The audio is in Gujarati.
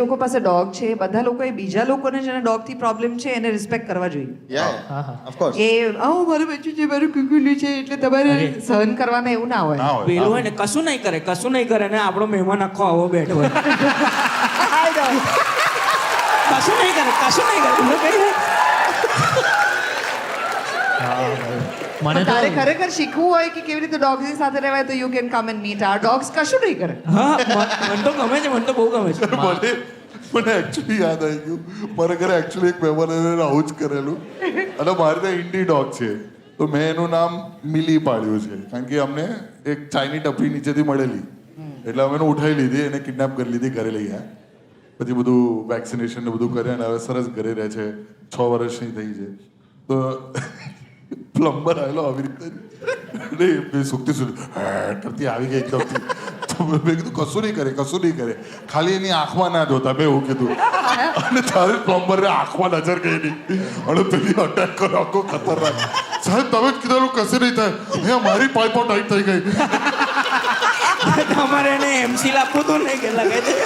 લોકો પાસે ડોગ છે બધા લોકોએ બીજા લોકોને જેને ડોગથી પ્રોબ્લેમ છે એને રિસ્પેક્ટ કરવા જોઈએ. Yeah, of course. એ મારું બચ્ચું છે મારું કુકુલું છે એટલે તમારે સહન કરવાના એવું ના હોય. પેલું હોય ને કશું નહીં કરે ને આપણો મહેમાન આખો આવો બેઠો હોય કશું નહીં કરે મને તો તારે ખરેખર શીખવું હોય કે કેવી રીતે ડોગ્સની સાથે રહેવાય તો you can come and meet our dogs. કશું નહીં કરે. હા મને તો ગમે છે મને તો બહુ ગમે છે મને એકચ્યુઅલી યાદ આવી ગયું મારા ઘરે એકચ્યુઅલી એક મહેમાને આવું જ કરેલું અને મારે ત્યાં ઇન્ડી ડોગ છે તો મેં એનું નામ મિલી પાડ્યું છે કારણ કે અમને એક ચાઇની ટપરી નીચેથી મળેલી એટલે અમે એને ઉઠાવી લીધી એને કિડનેપ કરી લીધી ઘરે લઈ ગયા પછી બધું વેક્સિનેશન ને બધું કર્યા અને હવે સરસ ઘરે રહે છે 6 વર્ષની થઈ છે તો પ્લમ્બર આવેલો આવી રીતે સુખતી કરતી આવી ગઈ એકદમથી તો મેં કીધું કશું નહીં કરે ખાલી એની આંખમાં ના જોતા મેં એવું કીધું અને ત્યારે પ્લમ્બરને આંખમાં નજર ગઈ નહીં અને પેલી અટેક કરો આખો ખતરનાક સાહેબ તમે જ કીધું કશું નહીં થાય અહીંયા મારી પાઇપો ટાઈટ થઈ ગઈ તમારે એને એમસીલ આપવું તો નહીં કે લગાઈ દે